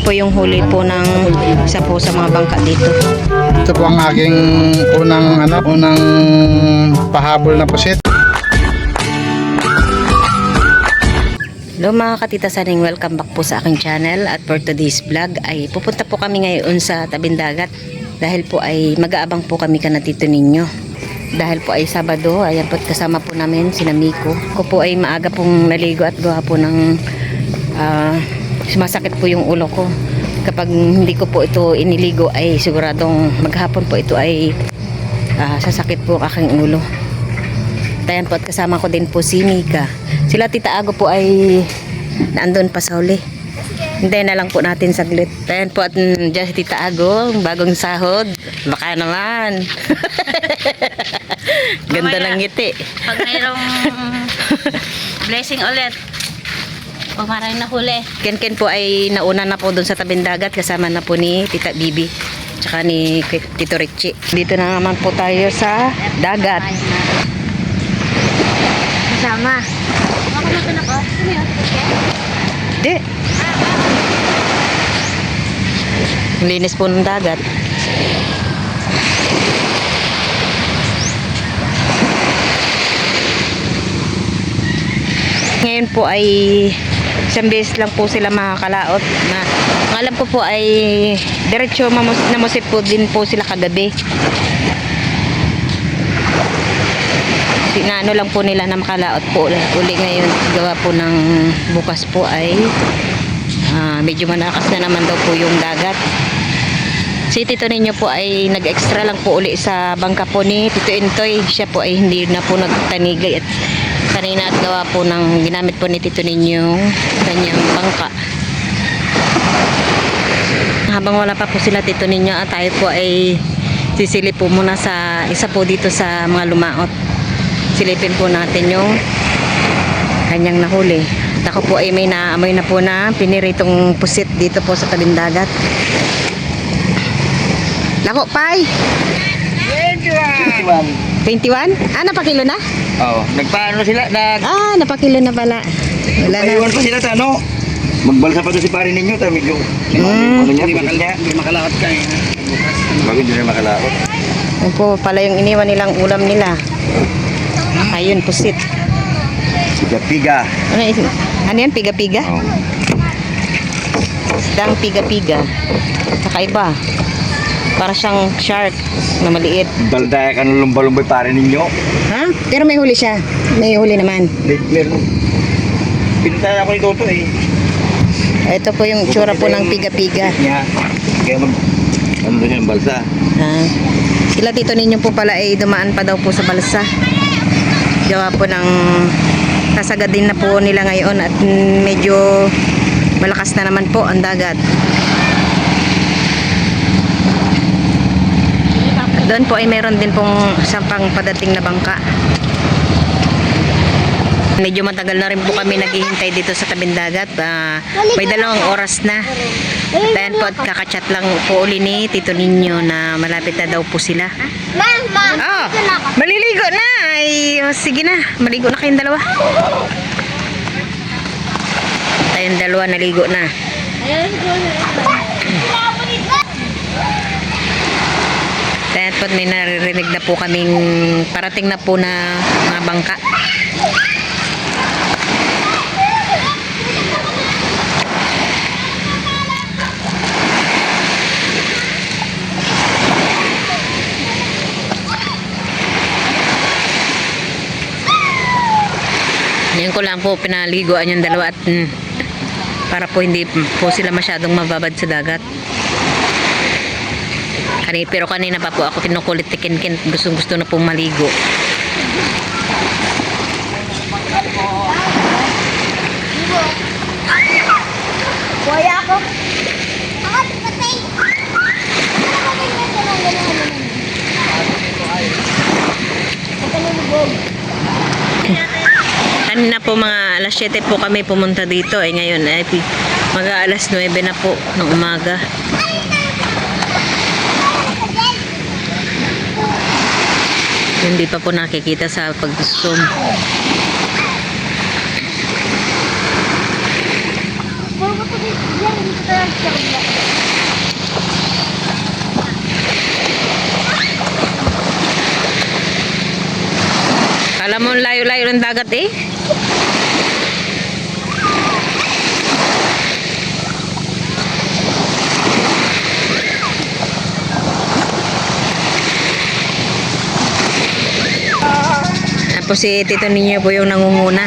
po yung huli po ng isa po sa mga bangka dito. Ito po ang aking unang pahabol na pusit. Hello mga katita saning, welcome back po sa aking channel. At for today's vlog ay pupunta po kami ngayon sa tabing dagat. Dahil po ay mag-aabang po kami kanatito ninyo. Dahil po ay Sabado, ayan po kasama po namin si Miko. Ako po ay maaga pong naligo at gawa po ng sumasakit po yung ulo ko. Kapag hindi ko po ito iniligo ay siguradong maghapon po ito ay sasakit po aking ulo. Ayan po at kasama ko din po si Mika. Sila Tita Ago po ay naandun pa sa huli. Hintayin na lang po natin saglit. Ayan po at dyan si Tita Ago, bagong sahod. Baka naman. Ganda ng ngiti. Pag mayroong blessing ulit, pumarang na huli. Ken po ay nauna na po doon sa tabing dagat. Kasama na po ni Tita Bibi. Tsaka ni Tito Richie. Dito na naman po tayo sa dagat. Kasama. Ako natin ako. Sino yun? Di. Linis po ng dagat. Ngayon po ay isang beses lang po sila makakalaot. Ang alam ko po ay diretso namusip po din po sila kagabi. Ano lang po nila na makalaot po uli ngayon. Gawa po ng bukas po ay medyo malakas na naman daw po yung dagat. Si Tito ninyo po ay nag-extra lang po uli sa bangka po ni Tito Intoy. Siya po ay hindi na po nagtanigay at kanina at gawa po ng ginamit po ni Tito ninyo kanyang bangka. Habang wala pa po sila Tito ninyo at tayo po ay sisilip po muna sa isa po dito sa mga lumaot. Silipin po natin yung kanyang nahuli. At ako po ay may naamoy na po na piniritong pusit dito po sa tabing dagat. Lako, Pai! 21? Napakilo na? Oo, nagpaano sila? Napakilo na pala. Wala na. Nagpaiwan pa sila ano? Magbalsa pa doon si pare ninyo, medyo ano niya, hindi makalakot ka eh. Bakit hindi na makalakot? Yan po pala yung iniwan nilang ulam nila. Ayun, pusit. Piga-piga. Ano yan? Piga-piga? Oo. Isdang piga-piga. Kakaiba. Para siyang shark na maliit. Daldaya ka ng lumba-lumbay pare ninyo. Ha? Pero may huli siya. May huli naman. Meron. Pinintaya ako ni Toto eh. Ito po yung tsura po ng piga-piga. Kaya ano doon yung balsa. Sila Tito ninyo po pala ay dumaan pa daw po sa balsa. Gawa po ng kasagad din na po nila ngayon at medyo malakas na naman po ang dagat. Doon po ay meron din pong sampang padating na bangka. Medyo matagal na rin po kami naghihintay dito sa tabing dagat. May 2 oras na. Ayan po at kakachat lang po uli ni Tito ninyo na malapit na daw po sila. Maliligo na! Ay, sige na, maligo na kayong dalawa. Tayong dalawa naligo na. Ayan po, may naririnig na po kaming parating na po na mga bangka. Ngayon ko lang po pinaliguan yung dalawa at para po hindi po sila masyadong mababad sa dagat. Pero kanina pa po ako kinukulit tikin-kin. Gusto na pong maligo. Kuya ako. Kanina po mga alas 7 po kami pumunta dito. Ngayon ay mag-aalas 9 na po ng umaga. Hindi pa po nakikita sa pag-zoom. Puro ko dito. Yan, dito tayo sa kabila. ng dagat eh. Tapos si Tito Ninyo po yung nangunguna.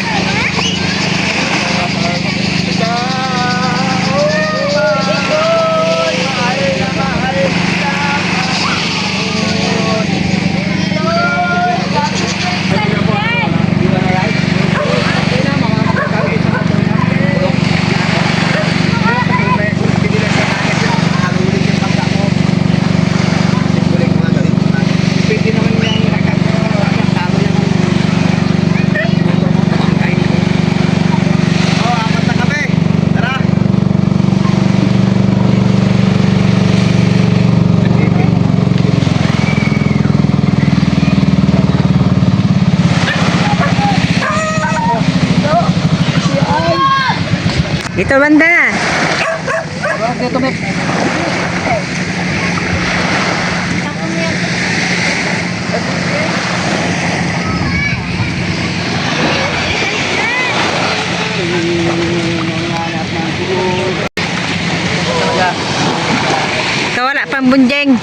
Dito banda. Kawala pang bunjeng.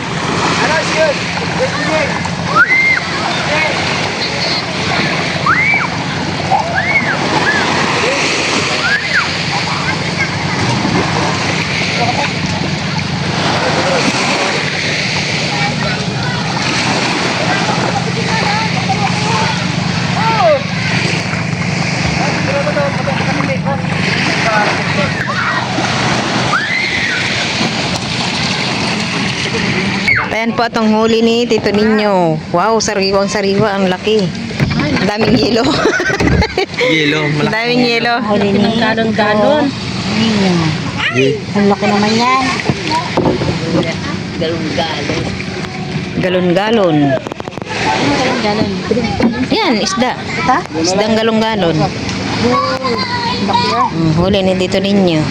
Ayan po itong huli ni Tito Ninyo. Wow, sariwang sariwa. Ang laki. Ang daming yelo. Yelo, Ang daming yelo. Galon-galon. Ang laki naman yan. Galon-galon. Galon-galon. Galon. Yan, isda. Isdang galon-galon. Huli ni Tito Ninyo.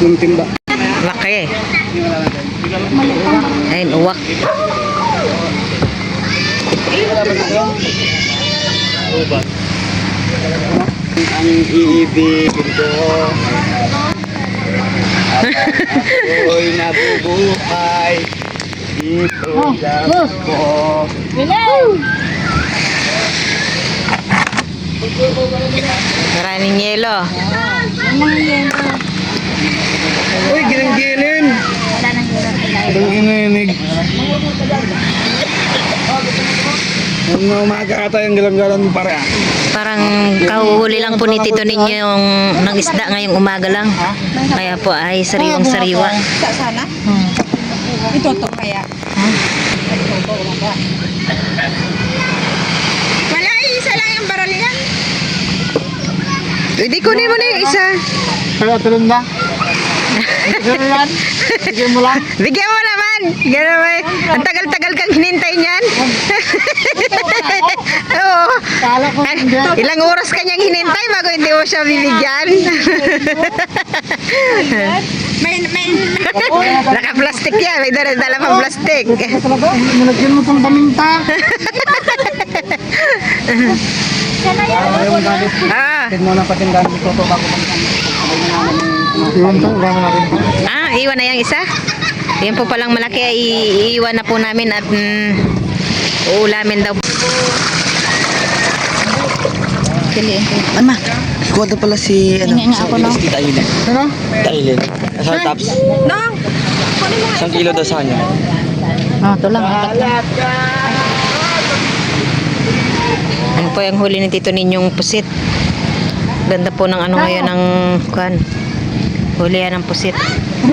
Yung timba. Laki. Ayun, uwak. ang iibig ko. Ako'y nabubuhay dito lang ko. Maraming yelo. Uy, ginang-gilin. Wala nang hirap ilay. Ang ininig. Ang umaga ata yung galang-galang para. Parang kahuhuli lang po ni Tito Ninyo yung ng isda ngayong umaga lang. Kaya po ay sariwang sariwa. Sana? Ito to kaya. Wala, isa lang yung baralingan. Hindi kunin mo na yung isa. Kaya tulun na. Bigyan mo lang. Bigyan mo naman. Bigyan naman. Ang tagal-tagal kang hinintay niyan. Oo. Ilang oras kanyang hinintay bago hindi mo siya bibigyan. May Naka-plastic yan. May dala pang plastic. Talaga, nilagyan mo itong paminta. Ah, Tignan mo na patin gamit ito bago iwan to, iwan natin. iwan na yung isa. Yan po palang malaki ay iiwan na po namin at uulamin daw. Ama, kuha na pala si ako, no? si Thailand. Ano? Thailand. Sa tops. Nang! Kunin mo nga. 1 kilo daw sa kanya. Ito lang. Ano po yung huli ni Tito Ninyong pusit. Ganda po ng ano ngayon ng kuan. Huli yan ng pusit. 24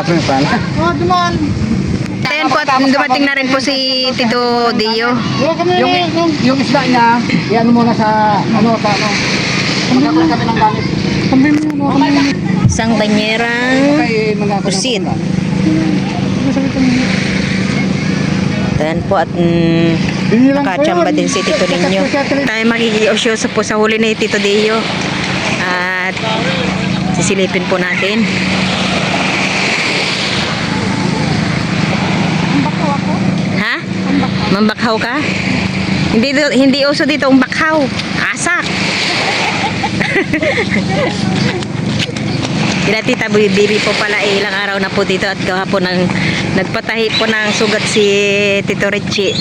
yung pala. Oh, duman. Ayan po at dumating na rin po si Tito Dio. Yung isda niya, iyan mo na sa ano. Magkakaroon kami ng gamit. Sabi mo, Isang banyerang pusit. Ayan po at nakachamba din si Tito Ninyo. Tayo mag-iosyoso po sa huli ni Tito Dio. At sisilipin po natin. Ha? Mambakhaw ka? Hindi uso dito ang bakhaw. Asak. Kila Tita Bibi po pala ilang araw na po dito at kahapon nagpatahi po ng sugat si Tito Richie.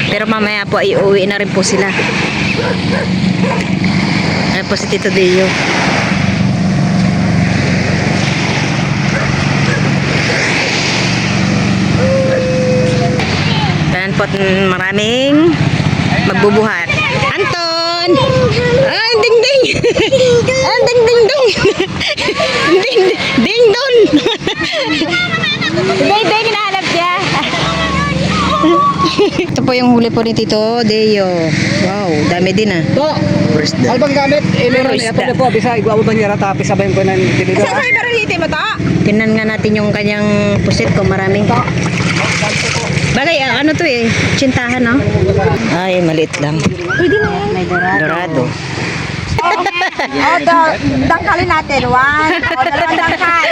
Pero mamaya po ay uuwi na rin po sila. Ano po si Tito Dio. Tanan po maraming magbubuhat. Anton! Ah, ding ding! Ah, ding ding dong! Ding ding don! Ding ding hinahanap niya. Ito po yung huli po ni Tito Deo. Wow, dami din ah. To, albang gamit, meron Puro ito isda. na po, bisa igwaw ba niya rata, sabayin ko ng deliver. Saan kayo baralite mo to? Tingnan nga natin yung kanyang pusit kung maraming. Bagay, ano to eh? Tsintahan, no? Ay, maliit lang. Pwede na yan. May dorado. Dorado. Dangkalin natin. 1 o 2 dangkal.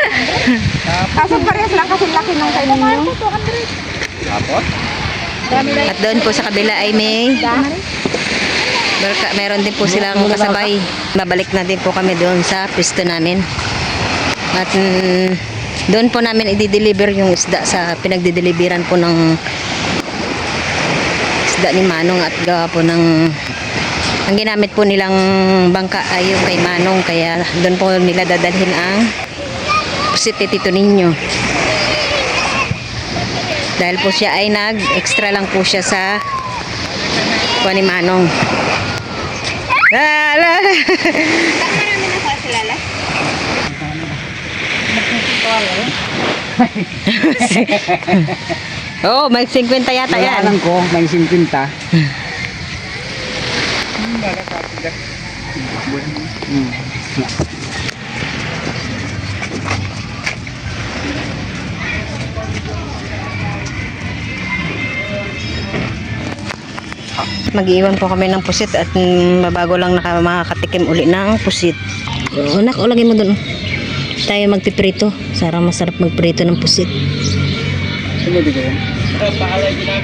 Kaso parehas lang kasi laki ng kayo ninyo. At doon po sa kabila ay may meron din po silang kasabay. Babalik na din po kami doon sa pwesto namin. At doon po namin i-deliver yung isda sa pinagdideliveran po ng isda ni Manong at gawa po ng ang ginamit po nilang bangka ay yung kay Manong kaya doon po nila dadalhin ang pusit ni Tito Ninyo. Dahil po siya ay nag-extra lang po siya sa kuha ni Manong. Marami na sa silala. Oh, may 50 yata yan. Kailangan ko, may 50. Mag-iwan po kami ng pusit at mabago lang makakatikim uli ng pusit. So, anak, lagay mo dun. Tayo magpiprito. Sarang masarap magprito ng pusit.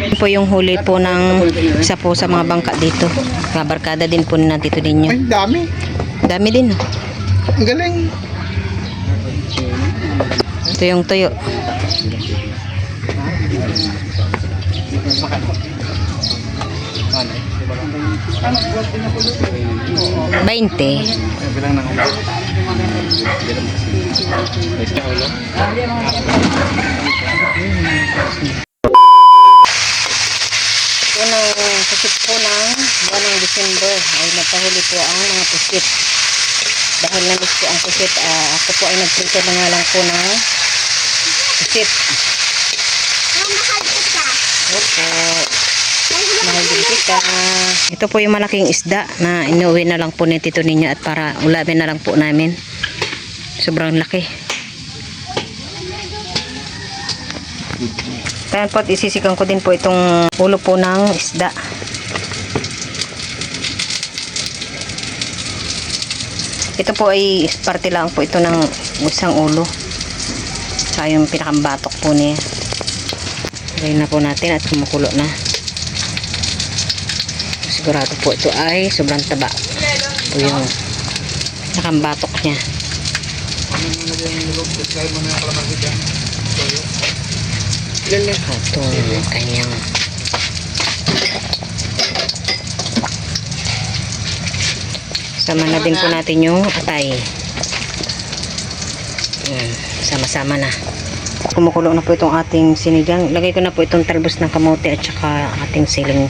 Ito po yung huli po ng isa po sa mga bangka dito. Kabarkada din po na Tito Ninyo. Ay, dami. Dami din. Oh. Ang galing. Ito yung tuyo. Bainte. Unang pusit po ng buwan ng December ay nagpahuli po ang mga pusit. Dahil na-miss po ang pusit, ako po ay nagprito na nga lang po ng pusit. Mahal kita. Opo. Mahal din kita. Ito po yung malaking isda na inuwi na lang po ni Tito Ninyo at para ulamin na lang po namin. Sobrang laki. Kaya po at isisikan ko din po itong ulo po ng isda. Ito po ay parte lang po ito ng isang ulo. Saka yung pinakambatok po niya. Lagyan na po natin at kumukulo na. Sigurado po ito ay sobrang taba. Ito yung nakambatok niya. Ito yung kanyang sama na din po natin yung atay. Sama-sama na. Kumukulo na po itong ating sinigang. Lagay ko na po itong talbos ng kamote at saka ating siling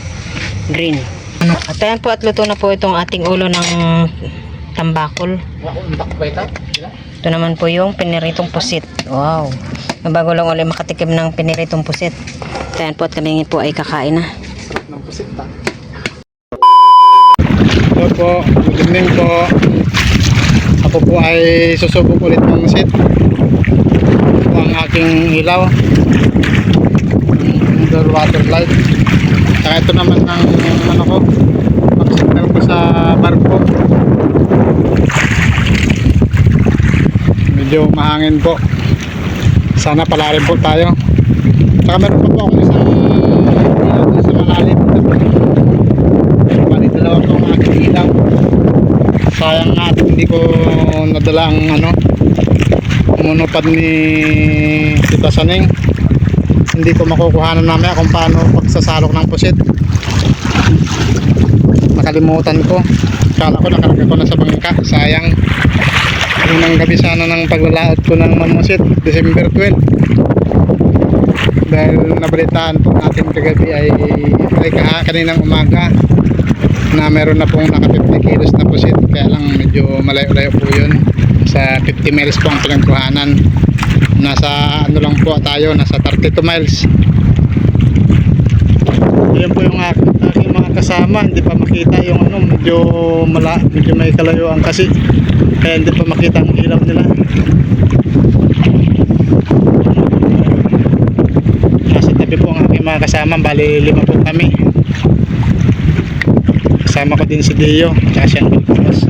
green. At ayan po at luto na po itong ating ulo ng tambakol. Ito naman po yung piniritong pusit. Wow. Mabago lang ulit makatikim ng piniritong pusit. At ayan po at kami po ay kakain na. Hello po, good evening po. Ako po ay susubok ulit ng set. Ito ang aking ilaw. Underwater light. Saka ito naman ang ano ko, pag-signal ko sa barko. Medyo mahangin po. Sana palalim po tayo. Saka meron pa po ako isang ilaw sa malalim. sayang nga at hindi ko nadala ang monopod ni Tita Saning. Hindi ko makukuhanan mamaya kung paano pagsasalok ng pusit. Nakalimutan ko. Kala ko nakarga ko na sa bangka. Sayang. Unang gabi sana ng paglalaot ko ng mamusit, December 12. Dahil nabalitaan po natin kagabi ay kaninang umaga na meron na pong naka 50 kilos na pusit. Kaya lang medyo malayo-layo po yun. Sa 50 miles po ang pinagkuhanan. Nasa lang po tayo, nasa 32 miles. Ayan po yung aking mga kasama. Hindi pa makita yung medyo may kalayuan kasi. Kaya hindi pa makita ang ilaw nila. Nasa tabi po ang aking mga kasama. Bali 5 po kami. Kasama ko din si Dio at si Angel Cruz.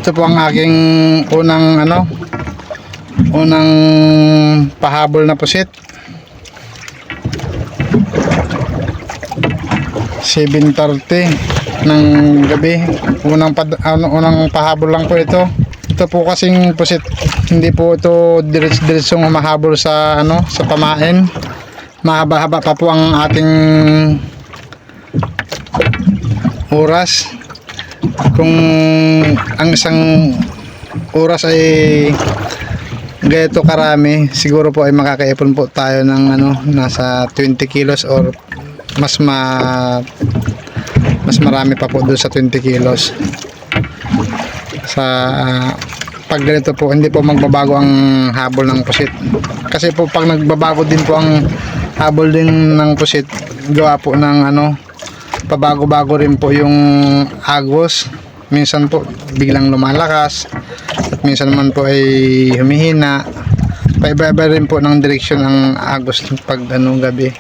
Ito po ang aking unang pahabol na pusit. 7:30 ng gabi. Unang pahabol lang po ito. Ito po kasing pusit, hindi po ito diretsong humahabol sa sa pamain. Mahaba-haba pa po ang ating oras. Kung ang isang oras ay ganito karami, siguro po ay makakaipon po tayo ng nasa 20 kilos or mas marami pa po doon sa 20 kilos. Sa pag ganito po, hindi po magbabago ang habol ng pusit. Kasi po pag nagbabago din po ang habol din ng pusit, gawa po ng pabago-bago rin po yung agos. Minsan po biglang lumalakas at minsan naman po ay humihina. Paiba-iba rin po ng direksyon ang agos pag gabi.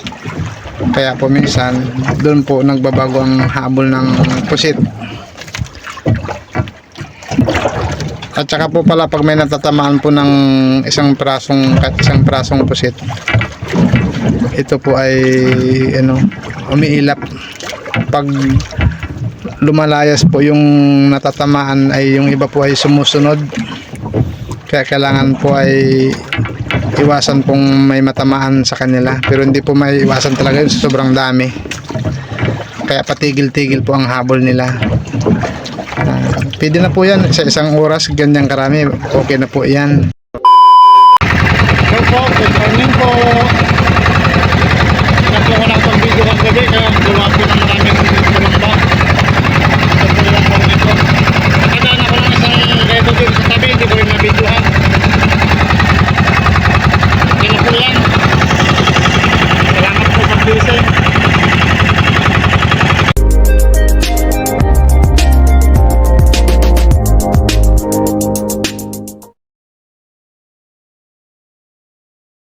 Kaya po minsan doon po nagbabago ang habol ng pusit. At saka po pala pag may natatamaan po ng isang prasong pusit, ito po ay umiilap. Pag lumalayas po yung natatamaan ay yung iba po ay sumusunod. Kaya kailangan po ay iwasan pong may matamaan sa kanila, pero hindi po may iwasan talaga yun sa sobrang dami. Kaya patigil-tigil po ang habol nila. Pwede na po yan sa isang oras, ganyang karami, okay na po yan. Hello po, good morning po. Nakuha na itong video ng gabi kaya gawa po ng maraming